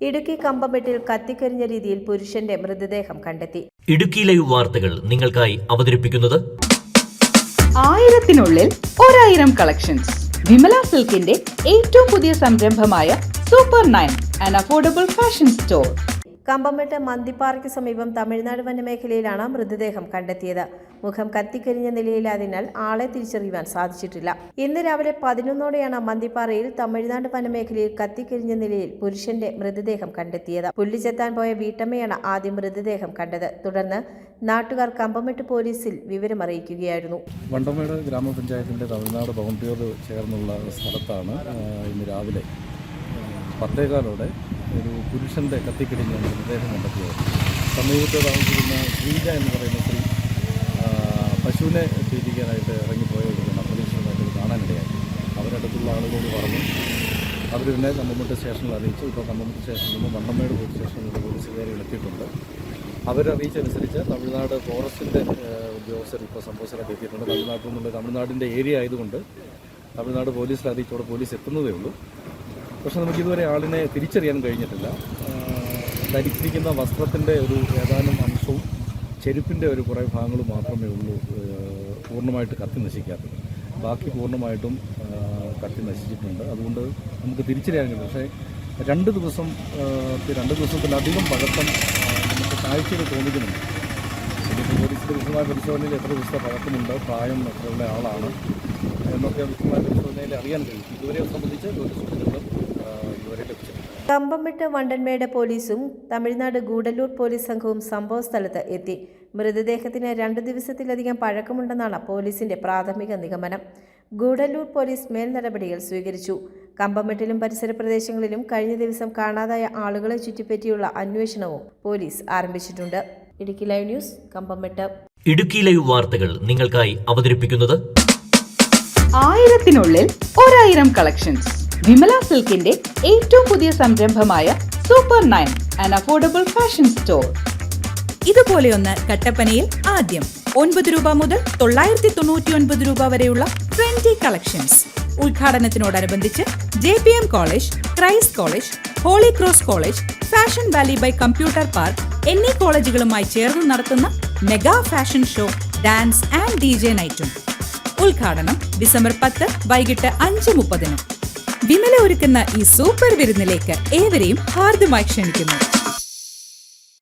ഇടുക്കി കമ്പമെട്ടിൽ കത്തിക്കരിഞ്ഞ രീതിയിൽ പുരുഷന്റെ മൃതദേഹം കണ്ടെത്തി. ഇടുക്കി ലൈവ് വാർത്തകൾ നിങ്ങൾക്കായി അവതരിപ്പിക്കുന്നത് 1000-നുള്ളിൽ 1000 കളക്ഷൻസ്. വിമല സിൽക്കിന്റെ ഏറ്റവും പുതിയ സംരംഭമായ super 9 and affordable fashion store. Kambammettu മന്തിപ്പാറയ്ക്ക് സമീപം തമിഴ്നാട് വനമേഖലയിലാണ് മൃതദേഹം കണ്ടെത്തിയത്. മുഖം കത്തിക്കരിഞ്ഞ നിലയിലായതിനാൽ ആളെ തിരിച്ചറിയുവാൻ സാധിച്ചിട്ടില്ല. ഇന്ന് രാവിലെ 11ഓടെയാണ് മന്തിപ്പാറയിൽ തമിഴ്നാട് വനമേഖലയിൽ കത്തിക്കരിഞ്ഞ നിലയിൽ പുരുഷന്റെ മൃതദേഹം കണ്ടെത്തിയത്. പുല്ല് ചെത്താൻ പോയ വീട്ടമ്മയാണ് ആദ്യം മൃതദേഹം കണ്ടത്. തുടർന്ന് നാട്ടുകാർ കമ്പമെട്ട് പോലീസിൽ വിവരമറിയിക്കുകയായിരുന്നു. വണ്ടമേട് ഗ്രാമപഞ്ചായത്തിന്റെ തമിഴ്നാട് ബൗണ്ടറിയോട് ചേർന്നുള്ള സ്ഥലത്താണ് ഇന്ന് രാവിലെ 10:15 ഒരു പുരുഷന്റെ കത്തിക്കരിഞ്ഞ മൃതദേഹം കണ്ടെത്തിയത്. സമീപത്ത് താമസിക്കുന്ന ശ്രീജ എന്ന് പറയുന്ന സ്ത്രീ പശുവിനെ തീറ്റിക്കാനായിട്ട് ഇറങ്ങിപ്പോയ ഒരു അപ്രതീക്ഷിതമായിട്ട് കാണാനിടയായി. അവരടുത്തുള്ള ആളുകളോട് പറഞ്ഞു. അവർ പിന്നെ കമ്പമെട്ട് സ്റ്റേഷനിൽ അറിയിച്ചു. ഇപ്പോൾ കമ്പമെട്ട് സ്റ്റേഷനിൽ നിന്ന് വണ്ടമേട് പോലീസ് സ്റ്റേഷനിൽ പോലീസുകാരികൾ എത്തിയിട്ടുണ്ട്. അവരറിയിച്ചനുസരിച്ച് തമിഴ്നാട് ഫോറസ്റ്റിൻ്റെ ഉദ്യോഗസ്ഥർ ഇപ്പോൾ സംഭവ സ്ഥലത്ത് എത്തിയിട്ടുണ്ട്. തമിഴ്നാട്ടിൽ നിന്നുള്ള തമിഴ്നാടിൻ്റെ ഏരിയ ആയതുകൊണ്ട് തമിഴ്നാട് പോലീസിൽ അറിയിച്ചോടെ പോലീസ് എത്തുന്നതേ ഉള്ളൂ. പക്ഷെ നമുക്കിതുവരെ ആളിനെ തിരിച്ചറിയാൻ കഴിഞ്ഞിട്ടില്ല. ധരിച്ചിരിക്കുന്ന വസ്ത്രത്തിൻ്റെ ഒരു ഏതാനും അംശവും ചെരുപ്പിൻ്റെ ഒരു കുറേ ഭാഗങ്ങളും മാത്രമേ ഉള്ളൂ പൂർണ്ണമായിട്ട് കത്തി നശിക്കാത്തത്. ബാക്കി പൂർണ്ണമായിട്ടും കത്തി നശിച്ചിട്ടുണ്ട്. അതുകൊണ്ട് നമുക്ക് തിരിച്ചറിയാൻ കഴിയും. പക്ഷേ 2 ദിവസത്തിലധികം പഴക്കം നമുക്ക് കാഴ്ചയിൽ തോന്നിക്കുന്നുണ്ട്. ഇതിപ്പോൾ പോലീസിൻ്റെ വിശദമായ പരിശോധനയിൽ എത്ര ദിവസത്തെ പഴക്കമുണ്ട്, പ്രായം എത്രയുള്ള ആളാണ് എന്നൊക്കെ വിശദമായ പരിശോധനയിൽ അറിയാൻ കഴിയും. ഇതുവരെ സംബന്ധിച്ച് ഒരു സൂചനകളും ഇതുവരെ ലഭിച്ചിട്ടുണ്ട്. കമ്പമെട്ട് വണ്ടൻമേട് പോലീസും തമിഴ്നാട് ഗൂഡല്ലൂർ പോലീസ് സംഘവും സംഭവ സ്ഥലത്ത് എത്തി. മൃതദേഹത്തിന് 2 ദിവസത്തിലധികം പഴക്കമുണ്ടെന്നാണ് പോലീസിന്റെ പ്രാഥമിക നിഗമനം. ഗൂഡല്ലൂർ പോലീസ് മേൽ നടപടികൾ സ്വീകരിച്ചു. കമ്പമെട്ടിലും പരിസര പ്രദേശങ്ങളിലും കഴിഞ്ഞ ദിവസം കാണാതായ ആളുകളെ ചുറ്റിപ്പറ്റിയുള്ള അന്വേഷണവും പോലീസ് ആരംഭിച്ചിട്ടുണ്ട്. Idukki live news, Kambammettu. Idukki live വാർത്തകൾ നിങ്ങൾക്കായി അവതരിപ്പിക്കുന്നത് 1000-നുള്ളിൽ 1000 കളക്ഷൻസ്. വിമല സിൽക്കിന്റെ ഏറ്റവും പുതിയ സംരംഭമായ super 9 and affordable fashion store. ഇതുപോലെയൊന്ന് കട്ടപ്പനയിൽ ആദ്യം 9 രൂപ മുതൽ 999 രൂപ വരെയുള്ള ട്രെൻഡി കളക്ഷൻസ്. ഉദ്ഘാടനത്തിനോടനുബന്ധിച്ച് JPM college, Christ college, holy cross college, fashion valley by computer park എന്നീ കോളേജുകളുമായി ചേർന്ന് നടത്തുന്ന mega fashion show, dance and DJ നൈറ്റും. ഉദ്ഘാടനം ഡിസംബർ 10 വൈകിട്ട് 5:30. വിമല ഒരുക്കുന്ന ഈ സൂപ്പർ വിരുന്നിലേക്ക് ഏവരെയും ഹാർദമായി ക്ഷണിക്കുന്നു.